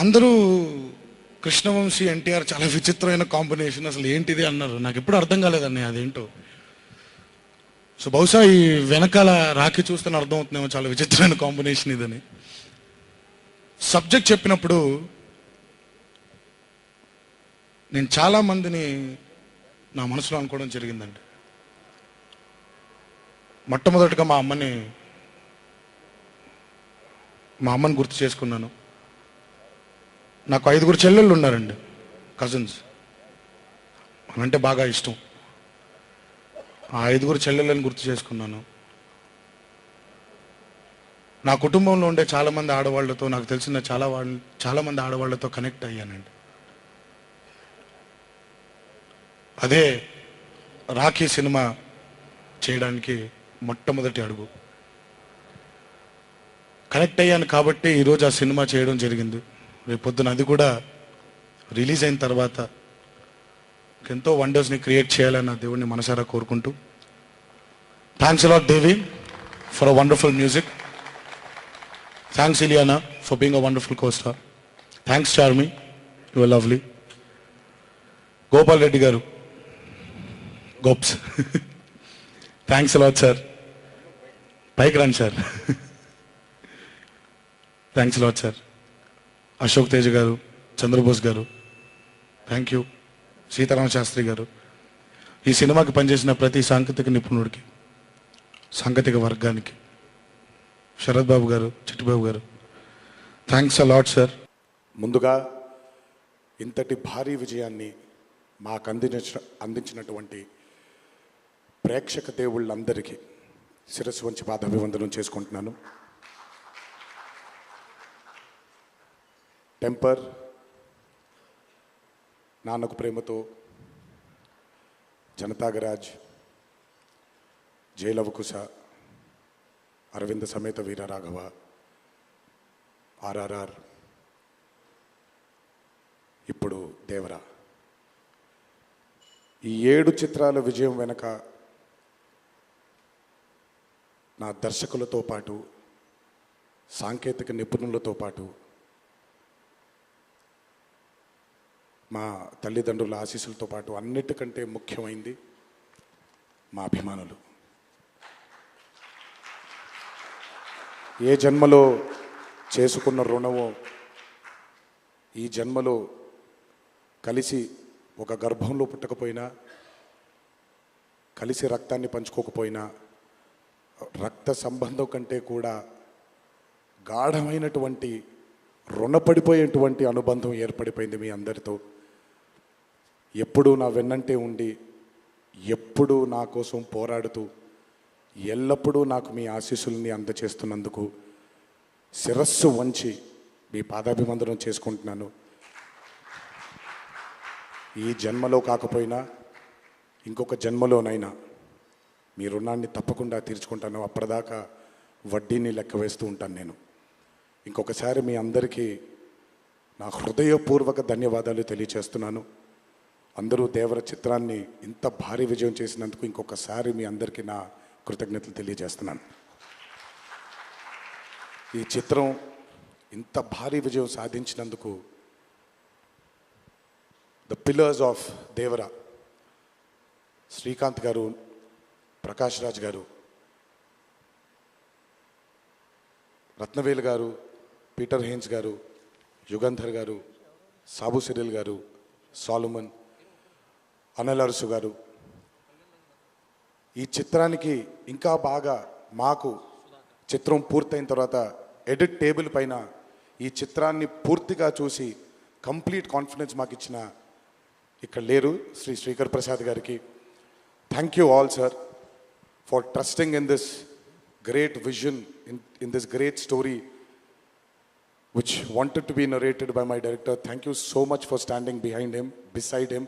అందరూ కృష్ణవంశీ ఎన్టీఆర్ చాలా విచిత్రమైన కాంబినేషన్, అసలు ఏంటిది అన్నారు. నాకు ఎప్పుడు అర్థం కాలేదండి అదేంటో. సో బహుశా ఈ వెనకాల రాఖీ చూస్తే అర్థం అవుతుందేమో చాలా విచిత్రమైన కాంబినేషన్ ఇదని. సబ్జెక్ట్ చెప్పినప్పుడు నేను చాలా మందిని నా మనసులో అనుకోవడం జరిగిందండి. మొట్టమొదటిగా మా అమ్మని గుర్తు చేసుకున్నాను. నాకు 5 చెల్లెళ్ళు ఉన్నారండి, కజిన్స్. అంటే బాగా ఇష్టం. ఆ 5 చెల్లెళ్ళని గుర్తు చేసుకున్నాను. నా కుటుంబంలో ఉండే చాలామంది ఆడవాళ్లతో, నాకు తెలిసిన చాలామంది ఆడవాళ్లతో కనెక్ట్ అయ్యానండి. అదే రాఖీ సినిమా చేయడానికి మొట్టమొదటి అడుగు. కనెక్ట్ అయ్యాను కాబట్టి ఈరోజు ఆ సినిమా చేయడం జరిగింది. రేపు పొద్దున అది కూడా రిలీజ్ అయిన తర్వాత ఎంతో వండర్స్ని క్రియేట్ చేయాలని నా దేవుడిని మనసారా కోరుకుంటూ, thanks a lot Devi for a wonderful music. Thanks Ileana for being a wonderful costar. Thanks Charmi, you are lovely. Gopal Reddy గారు, గోప్స్, థ్యాంక్స్ అలాట్ సార్. పైకి రండి sir. Thanks a lot sir. Ashok Tej గారు, చంద్రబోస్ గారు, థ్యాంక్ యూ. సీతారామ శాస్త్రి గారు, ఈ సినిమాకి పనిచేసిన ప్రతి సాంకేతిక నిపుణుడికి, సాంకేతిక వర్గానికి, శరత్ బాబు గారు, చిట్టిబాబు గారు, థ్యాంక్స్ అలాట్ సార్. ముందుగా ఇంతటి భారీ విజయాన్ని మాకు అందించినటువంటి ప్రేక్షక దేవుళ్ళందరికీ శిరస్సు వంచి పాదాభివందనం చేసుకుంటున్నాను. టెంపర్, నాన్నకు ప్రేమతో, జనతాగరాజ్, జైలవకుశ, అరవింద సమేత వీరరాఘవ, ఆర్ఆర్ఆర్, ఇప్పుడు దేవరా, ఈ 7 చిత్రాల విజయం వెనక నా దర్శకులతో పాటు, సాంకేతిక నిపుణులతో పాటు, మా తల్లిదండ్రుల ఆశీస్సులతో పాటు అన్నిటికంటే ముఖ్యమైంది మా అభిమానులు. ఏ జన్మలో చేసుకున్న రుణమో ఈ జన్మలో కలిసి ఒక గర్భంలో పుట్టకపోయినా, కలిసి రక్తాన్ని పంచుకోకపోయినా, రక్త సంబంధం కంటే కూడా గాఢమైనటువంటి రుణపడిపోయేటువంటి అనుబంధం ఏర్పడిపోయింది మీ అందరితో. ఎప్పుడూ నా వెన్నంటే ఉండి, ఎప్పుడూ నా కోసం పోరాడుతూ, ఎల్లప్పుడూ నాకు మీ ఆశీస్సుల్ని అందచేస్తున్నందుకు శిరస్సు వంచి మీ పాదాభివందనం చేసుకుంటున్నాను. ఈ జన్మలో కాకపోయినా ఇంకొక జన్మలోనైనా మీ రుణాన్ని తప్పకుండా తీర్చుకుంటాను. అప్పటిదాకా వడ్డీని లెక్క వేస్తూ ఉంటాను నేను. ఇంకొకసారి మీ అందరికీ నా హృదయపూర్వక ధన్యవాదాలు తెలియచేస్తున్నాను. అందరూ దేవర చిత్రాన్ని ఇంత భారీ విజయం చేసినందుకు ఇంకొకసారి మీ అందరికీ నా కృతజ్ఞతలు తెలియజేస్తున్నాను. ఈ చిత్రం ఇంత భారీ విజయం సాధించినందుకు ద పిల్లర్స్ ఆఫ్ దేవర, శ్రీకాంత్ గారు, ప్రకాష్ రాజ్ గారు, రత్నవేలు గారు, పీటర్ హేన్స్ గారు, యుగంధర్ గారు, సాబు సిరిల్ గారు, సాలుమన్, అనిల్ అరసు గారు, ఈ చిత్రానికి ఇంకా బాగా మాకు చిత్రం పూర్తయిన తర్వాత ఎడిట్ టేబుల్ పైన ఈ చిత్రాన్ని పూర్తిగా చూసి కంప్లీట్ కాన్ఫిడెన్స్ మాకు ఇచ్చిన, ఇక్కడ లేరు, శ్రీ శ్రీకర్ ప్రసాద్ గారికి thank you all sir for trusting in this great vision, in this great story which wanted to be narrated by my director. Thank you so much for standing behind him, beside him.